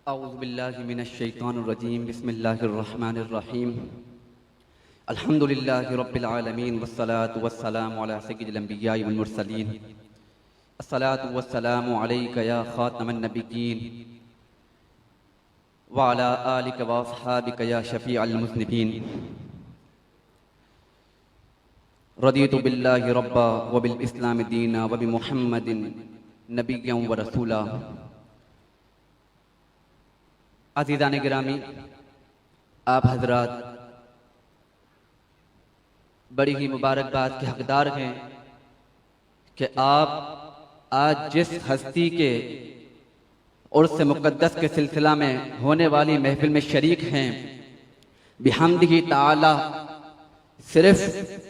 اعوذ باللہ من الشیطان الرجیم بسم اللہ الرحمن الرحیم الحمد للہ رب العالمین والصلاة والسلام علی سید الانبیاء والمرسلین الصلاة والسلام علیک یا خاتم النبیین وعلی آلک واصحابک یا شفیع المذنبین رضیت باللہ ربا وبالاسلام دینا وبمحمد نبیا ورسولا۔ عزیزان گرامی، آپ حضرات بڑی ہی مبارکباد کے حقدار ہیں کہ آپ آج جس ہستی کے عرس مقدس کے سلسلہ میں ہونے والی محفل میں شریک ہیں، بحمدہ تعالی صرف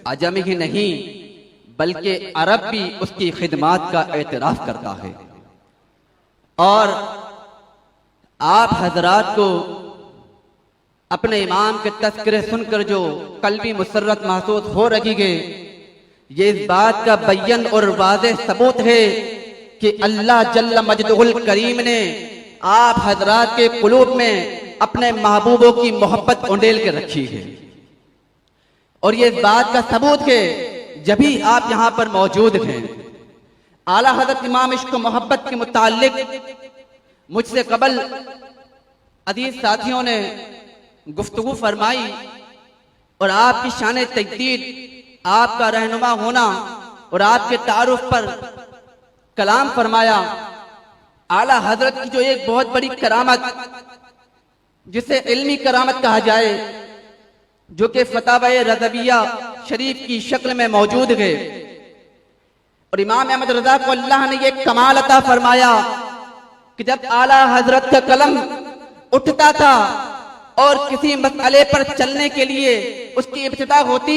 عجم ہی نہیں بلکہ عرب بھی اس کی خدمات کا اعتراف کرتا ہے، اور آپ حضرات کو اپنے امام کے تذکرے سن کر جو قلبی مسرت محسوس ہو رہی ہے، یہ اس بات کا بیان اور واضح ثبوت ہے کہ اللہ جل مجدہ الکریم نے آپ حضرات کے قلوب میں اپنے محبوبوں کی محبت اونڈیل کے رکھی ہے، اور یہ اس بات کا ثبوت ہے جبھی آپ یہاں پر موجود ہیں۔ اعلیٰ حضرت امام عشق و محبت کے متعلق مجھ سے قبل عزیز ساتھیوں نے گفتگو فرمائی، اور آپ کی شان تجدید، آپ کا رہنما ہونا اور آپ کے تعارف پر کلام فرمایا۔ اعلیٰ حضرت کی جو ایک بہت بڑی کرامت، جسے علمی کرامت کہا جائے، جو کہ فتاوی رضویہ شریف کی شکل میں موجود ہے، اور امام احمد رضا کو اللہ نے یہ کمال عطا فرمایا کہ جب اعلیٰ حضرت کا قلم اٹھتا تھا اور کسی مسئلے پر چلنے کے لیے اس کی ابتدا ہوتی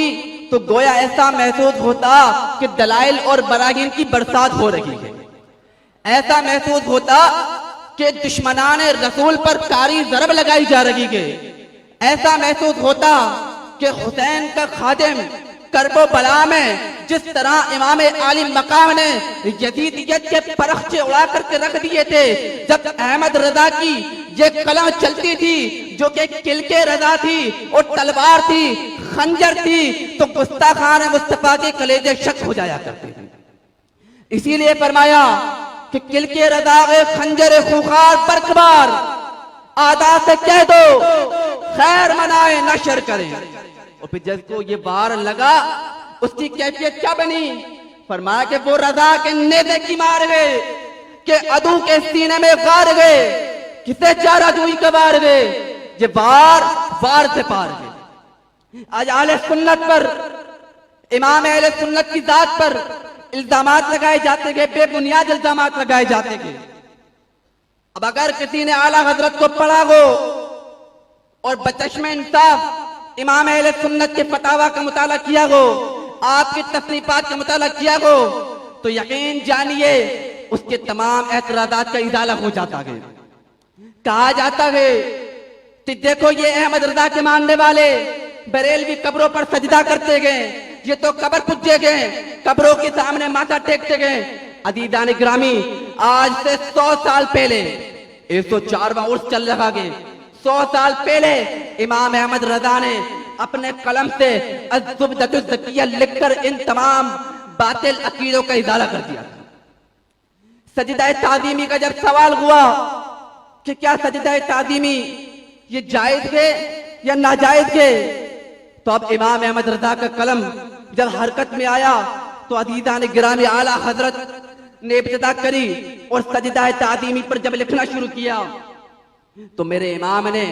تو گویا ایسا محسوس ہوتا کہ دلائل اور براہین کی برسات ہو رہی ہے، ایسا محسوس ہوتا کہ دشمنان رسول پر کاری ضرب لگائی جا رہی ہے، ایسا محسوس ہوتا کہ حسین کا خادم کرب و بلا میں جس طرح امام عالی مقام نے یزیدیت کے پرخچے اڑا کر کے رکھ دیے تھے، جب احمد رضا کی یہ قلم چلتی تھی جو کہ کلکے رضا تھی اور تلوار تھی، خنجر تھی، تو گستاخان مصطفیٰ کے کلیجے شک ہو جایا کرتے تھے۔ اسی لیے فرمایا کہ کلکے رضا خنجر خوخار برقبار، آدھا سے کہہ دو خیر منائے نشر کریں۔ اور پھر جب کو یہ بار لگا، اس کی کیفیت کیا بنی؟ فرمایا کہ وہ رضا کے نیزے کی مار گئے، کہ عدو کے سینے میں غار گئے، کسے چارہ جوئی کا بار گئے، یہ بار سے پار گئے۔ آج اہل سنت پر، امام اہل سنت کی ذات پر الزامات لگائے جاتے گئے، بے بنیاد الزامات لگائے جاتے گئے۔ اب اگر کسی نے اعلیٰ حضرت کو پڑھا ہو اور بچشم انصاف امام اہل سنت کے فتاوی کا مطالعہ کیا ہو، آپ کی تصنیفات کا مطالعہ کیا ہو، تو یقین جانیے اس کے تمام اعتراضات کا ازالہ ہو جاتا ہے۔ کہا جاتا ہے کہ دیکھو یہ احمد رضا کے ماننے والے بریلوی قبروں پر سجدہ کرتے گئے، یہ تو قبر پوجے گئے، قبروں کے سامنے ماتھا ٹیکتے گئے۔ عزیزان گرامی، آج سے 100 سال پہلے 104واں عرس چل رہا ہے، 100 سال پہلے امام احمد رضا نے اپنے قلم سے الزبدۃ الزکیہ لکھ کر ان تمام باطل عقیدوں کا ازالہ کر دیا۔ سجدہ تعظیمی کا جب سوال ہوا کہ کیا سجدہ تعظیمی یہ جائز ہے یا ناجائز ہے، تو اب امام احمد رضا کا قلم جب حرکت میں آیا تو عزیزان گرامی اعلیٰ حضرت نے ابتدا کری، اور سجدہ تعظیمی پر جب لکھنا شروع کیا تو میرے امام نے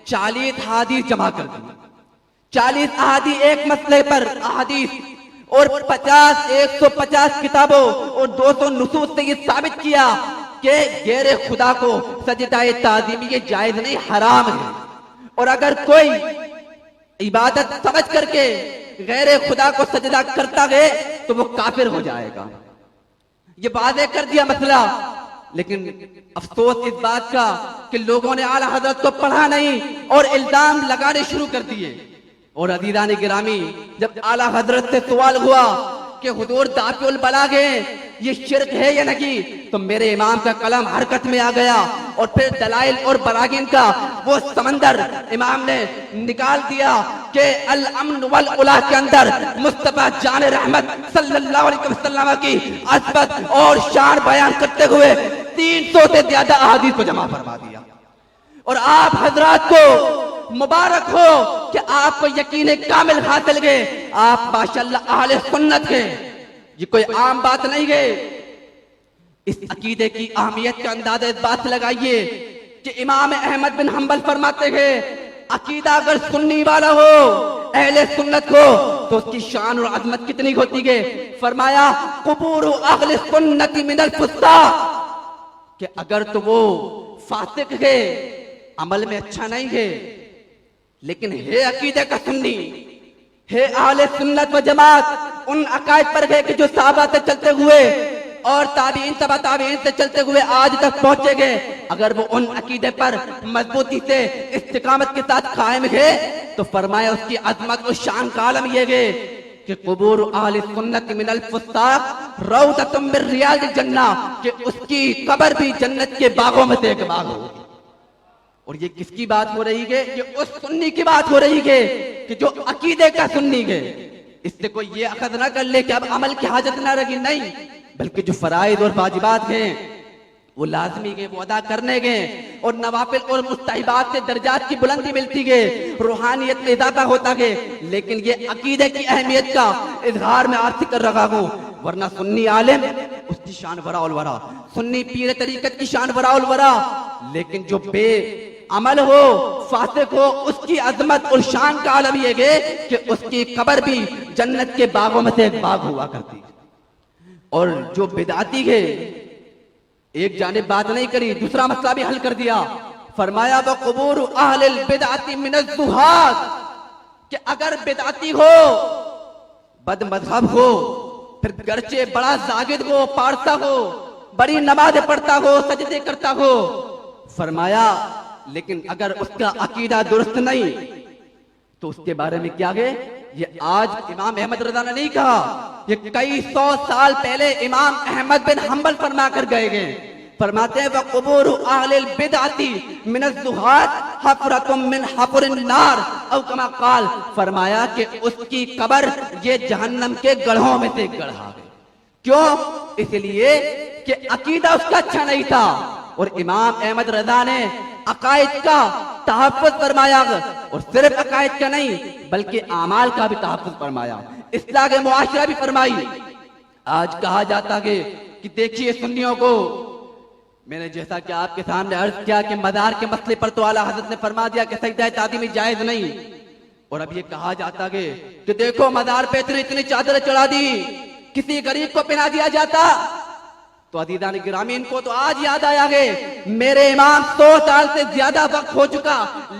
40 حدیث جمع کر دی، 40 احادیث ایک مسئلے پر احادیث، اور 150 کتابوں اور 200 نصوص سے یہ ثابت کیا کہ غیر خدا کو سجدہ تعظیمی یہ جائز نہیں، حرام ہے، اور اگر کوئی عبادت سمجھ کر کے غیر خدا کو سجدہ کرتا ہے تو وہ کافر ہو جائے گا۔ یہ واضح کر دیا مسئلہ، لیکن افسوس اس بات کا کہ لوگوں نے اعلیٰ حضرت کو پڑھا نہیں اور الزام لگانے شروع کر دیے۔ اور عزیزان گرامی، جب اعلیٰ حضرت سے سوال ہوا کہ حضور دافع البلاغ ہیں، یہ شرک ہے یا نہیں؟ تو میرے امام کا قلم حرکت میں آ گیا اور پھر دلائل اور براہین کا وہ سمندر امام نے نکال دیا کہ الامن والعلا کے اندر مصطفیٰ جان رحمت صلی اللہ علیہ وسلم کی عظمت اور شان بیان کرتے ہوئے 300 سے زیادہ احادیث کو جمع فرما دیا. اور آپ حضرات کو مبارک ہو کہ آپ کو یقین کامل حاصل گئے. آپ ماشاءاللہ اہل سنت ہیں، یہ کوئی عام بات نہیں ہے. اس عقیدے کی اہمیت کا اندازہ اس بات سے لگائیے کہ امام احمد بن حنبل فرماتے ہیں عقیدہ اگر سنی والا ہو، اہل سنت ہو، تو اس کی شان اور عظمت کتنی ہوتی ہے. فرمایا قبور اہل سنت من الفساق، کہ اگر تو وہ فاسق ہے، عمل میں اچھا نہیں ہے، لیکن ہے عقیدے کا سنی، ہے اہل سنت و جماعت، ان عقائد پر ہے کہ جو صحابہ سے چلتے ہوئے اور تابعین تبع تابعین سے چلتے ہوئے آج تک پہنچے گئے، اگر وہ ان عقیدے پر مضبوطی سے استقامت کے ساتھ قائم ہے تو فرمایا اس کی عظمت اور شان کا عالم یہ ہے کہ قبور اہل سنت من الفساق روضۃ من ریاض الجنہ، کہ اس کی قبر بھی جنت کے باغوں میں سے ایک باغ ہوگی. اور یہ کس کی بات ہو رہی ہے؟ یہ اس سنی کی بات ہو رہی ہے کہ جو عقیدے کا سنی ہے. اس سے کوئی یہ اخذ نہ کر لے کہ اب عمل کی حاجت نہ رہی، نہیں، بلکہ جو فرائض اور واجبات ہیں وہ لازمی گئے، وہ ادا کرنے گئے، اور نوافل اور مستحبات سے درجات کی بلندی ملتی گئے، روحانیت میں اضافہ ہوتا گئے. لیکن یہ عقیدے کی اہمیت کا اظہار میں آج کر رہا ہوں، ورنہ سنی عالم اس کی شان وراء الورا، سنی پیر طریقت کی شان وراء الورا، لیکن جو بے عمل ہو، فاسق ہو، اس کی عظمت اور شان کا عالم یہ ہے کہ اس کی قبر بھی جنت کے باغوں میں سے ایک باغ ہوا کرتی. اور جو بدعتی ہے، ایک جانب بات نہیں کری، دوسرا مسئلہ بھی حل کر دیا. فرمایا وقبور اہل البدعۃ من الزہاد، کہ اگر بدعتی ہو، بد مذہب ہو، پھر گرچہ بڑا زاہد ہو، پارسا ہو، بڑی نماز پڑھتا ہو، سجدے کرتا ہو، فرمایا لیکن اگر اس کا عقیدہ درست نہیں تو اس کے بارے میں کیا ہے؟ یہ آج امام احمد رضا نے نہیں کہا، یہ کئی سو سال پہلے امام احمد بن حنبل فرما کر گئے گئے. فرماتے ہیں وقبور اہل البدعۃ من الزہاد حفرۃ من حفر النار او کما قال، فرمایا کہ اس کی قبر یہ جہنم کے گڑھوں میں سے ایک گڑھا ہے. کیوں؟ اس لیے کہ عقیدہ اس کا اچھا نہیں تھا. اور امام احمد رضا نے عقائد کا تحفظ فرمایا، اور صرف عقائد کا نہیں بلکہ اعمال کا بھی تحفظ فرمایا، اصلاح معاشرہ بھی فرمائی. آج کہا جاتا ہے کہ دیکھیے سنیوں کو، میں نے جیسا کہ آپ کے سامنے عرض کیا کہ مزار کے مسئلے پر تو اعلیٰ حضرت نے فرما دیا کہ سجدہ تعظیمی جائز نہیں، اور اب یہ کہا جاتا ہے کہ دیکھو مزار پہ اتنی چادریں چڑھا دی، کسی غریب کو پہنا دیا جاتا. تو عزیزان گرامی ان کو تو آج یاد آیا گئے، میرے امام 100 سال سے زیادہ وقت ہو چکا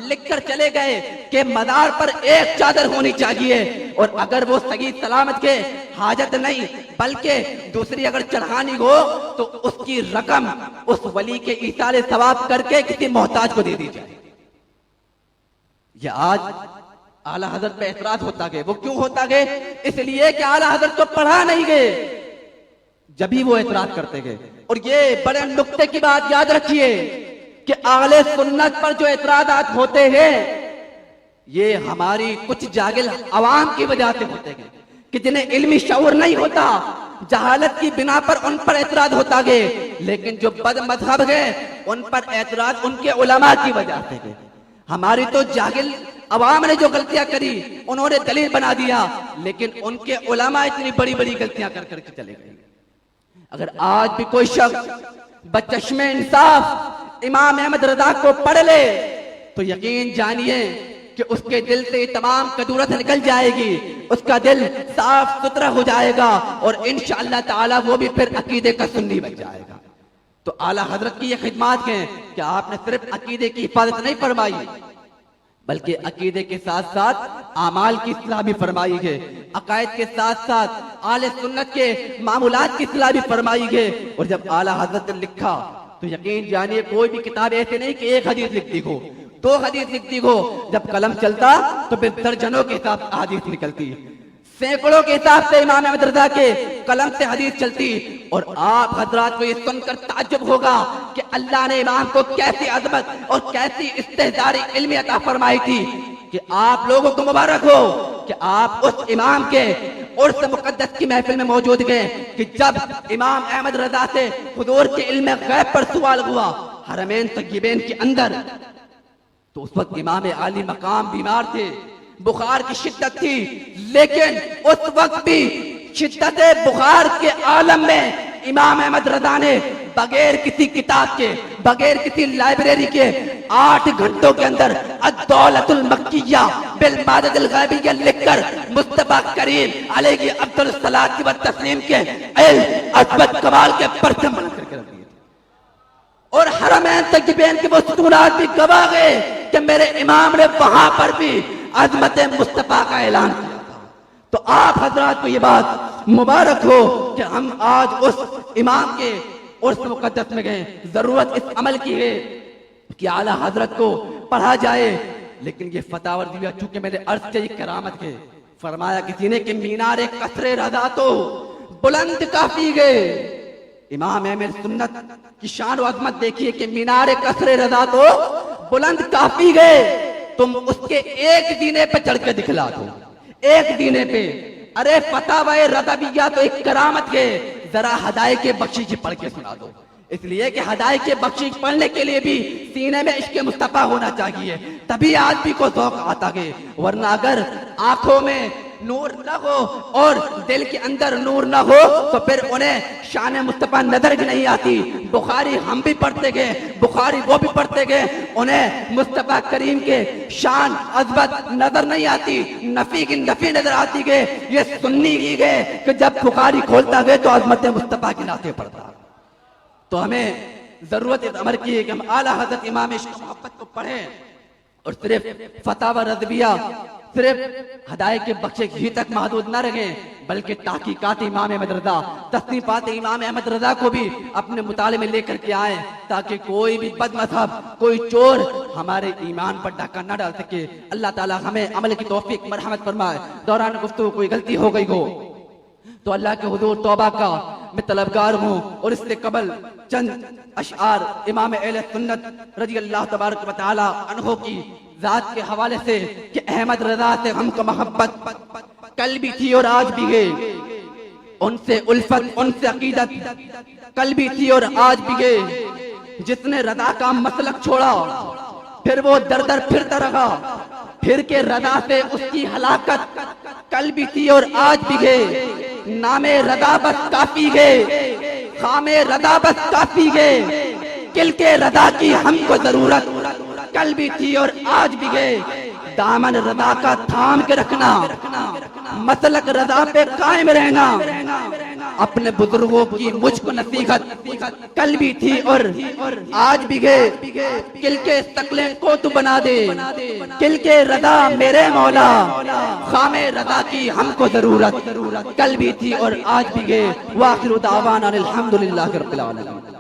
لکھ کر چلے گئے کہ مزار پر ایک چادر ہونی چاہیے، اور اگر وہ صحیح سلامت کے حاجت نہیں بلکہ دوسری اگر چڑھانی ہو تو اس کی رقم اس ولی کے ایصال ثواب کر کے کسی محتاج کو دے دی جائے. یہ آج اعلیٰ حضرت پہ اعتراض ہوتا گئے. وہ کیوں ہوتا گئے؟ اس لیے کہ اعلیٰ حضرت کو پڑھا نہیں گئے، جبھی وہ اعتراض کرتے گئے. اور یہ بڑے نقطے کی بات یاد رکھیے کہ اہل سنت پر جو اعتراضات ہوتے ہیں یہ ہماری کچھ جاہل عوام کی وجہ سے ہوتے گئے کہ جنہیں علمی شعور نہیں ہوتا، جہالت کی بنا پر ان پر اعتراض ہوتا گئے. لیکن جو بد مذہب ہے ان پر اعتراض ان کے علماء کی وجہ سے گئے. ہماری تو جاہل عوام نے جو غلطیاں کری انہوں نے دلیل بنا دیا، لیکن ان کے علماء اتنی بڑی بڑی غلطیاں کر کر کے چلے گئے. اگر آج بھی کوئی شخص بچشم انصاف امام احمد رضا کو پڑھ لے تو یقین جانیے کہ اس کے دل سے تمام کدورت نکل جائے گی، اس کا دل صاف ستھرا ہو جائے گا، اور انشاءاللہ تعالی وہ بھی پھر عقیدے کا سنی بن جائے گا. تو اعلیٰ حضرت کی یہ خدمات ہیں کہ آپ نے صرف عقیدے کی حفاظت نہیں فرمائی بلکہ عقیدے کے ساتھ ساتھ اعمال کی اصلاح بھی فرمائی ہے، عقائد کے ساتھ ساتھ اہل سنت کے معمولات کی اصلاح بھی فرمائی ہے. اور جب اعلیٰ حضرت نے لکھا تو یقین جانیے کوئی بھی کتاب ایسے نہیں کہ ایک حدیث لکھتی ہو، 2 حدیث لکھتی ہو، جب قلم چلتا تو پھر درجنوں کے حساب حدیث نکلتی. سینکڑوں کے حساب سے امام احمد رضا کے قلم سے حدیث چلتی، اور آپ حضرات کو یہ سن کر تعجب ہوگا کہ اللہ نے امام کو کیسی عظمت اور کیسی استحضاری علمی عطا فرمائی تھی کہ آپ لوگوں کو مبارک ہو کہ آپ اس امام کے عرس مقدس کی محفل میں موجود گئے کہ جب امام احمد رضا سے حضور کے علم غیب پر سوال ہوا حرمین طیبین کے اندر، تو اس وقت امام عالی مقام بیمار تھے، بخار کی شدت تھی، لیکن اس وقت بھی شدت بخار کے عالم میں امام احمد رضا نے بغیر کسی کتاب کے، بغیر کسی لائبریری کے 8 گھنٹوں کے اندر الدولۃ المکیہ بالمادۃ الغیبیہ لکھ کر مصطفیٰ کریم علیہ افضل الصلاۃ والتسلیم کے علم عظمت کمال کے پرچم بنا کر رکھ دیے، اور حرمین طیبین کے وہ ستونات بھی گواہ گئے کہ میرے امام نے وہاں پر بھی عظمت مصطفیٰ کا اعلان کیا تھا۔ تو آپ حضرات کو یہ بات مبارک ہو کہ ہم آج اس امام کے عرس مقدس میں گئے۔ ضرورت اس عمل کی ہے کہ اعلیٰ حضرت کو پڑھا جائے، لیکن یہ فتاوی دیا چونکہ میں نے عرض کی کرامت ہے، فرمایا کسی نے کہ مینار قصر رضا تو بلند کافی گئے۔ امام احمد سنت کی شان و عظمت دیکھیے کہ مینار قصر رضا تو بلند کافی گئے، تم اس کے ایک دینے پہ چڑھ کے دکھلا دو، ایک دینے پہ۔ ارے فتاوی رضویہ تو ایک کرامت ہے، ذرا ہدایت بخشش پڑھ کے سنا دو، اس لیے کہ ہدایت بخشش پڑھنے کے لیے بھی سینے میں عشق مصطفیٰ ہونا چاہیے، تبھی آدمی کو ذوق آتا ہے، ورنہ اگر آنکھوں میں نور نہ ہو اور دل کے اندر نور نہ ہو تو پھر انہیں شان مصطفیٰ نظر بھی نہیں آتی۔ بخاری ہم بھی پڑھتے گئے، بخاری وہ بھی پڑھتے گئے، انہیں مصطفیٰ کریم کے شان عظمت نظر نہیں آتی، نفی کی نفی نظر آتی گئے۔ یہ سنی کی گئے کہ جب بخاری کھولتا گئے تو عظمت مصطفیٰ کی نعتیں پڑھتا۔ تو ہمیں ضرورت اس امر کی ہے کہ ہم اعلیٰ حضرت امام عشق محبت کو پڑھیں، اور صرف فتاوی رضویہ، صرف ہدایت کے بخشش ہی تک محدود نہ رہیں، بلکہ تحقیقات امام احمد رضا، تصنیفات امام احمد رضا کو بھی اپنے مطالعے میں لے کر کے آئیں، تاکہ کوئی بھی بد مذہب، کوئی چور ہمارے ایمان پر ڈاکہ نہ ڈال سکے۔ اللہ تعالی ہمیں عمل کی توفیق مرحمت فرمائے۔ دوران گفتگو کوئی غلطی ہو گئی ہو تو اللہ کے حضور توبہ کا میں طلبگار ہوں، اور اس سے قبل چند اشعار امام اہل سنت رضی اللہ تبارک و تعالی عنہ کی ذات کے حوالے سے کہ احمد رضا سے ہم کو محبت کل بھی تھی اور آج بھی ہے، ان سے الفت، ان سے عقیدت کل بھی تھی اور آج بھی ہے۔ جس نے رضا کا مسلک چھوڑا پھر وہ در در پھرتا رہا، پھر کے رضا سے اس کی ہلاکت کل بھی تھی اور آج بھی ہے۔ نام رضا بس کافی ہے، خام رضا بس کافی ہے، کل کے رضا کی ہم کو ضرورت کل بھی تھی اور آج بھی ہے۔ دامن رضا کا تھام کے رکھنا، مسلک رضا پہ قائم رہنا، اپنے بزرگوں کی مجھ کو نصیحت کل بھی تھی اور آج بھی ہے۔ کل کے استقلیں کو تو بنا دے، کل کے رضا میرے مولا، خام رضا کی ہم کو ضرورت کل بھی تھی اور آج بھی ہے۔ وآخر دعوانا الحمدللہ رب العالمین۔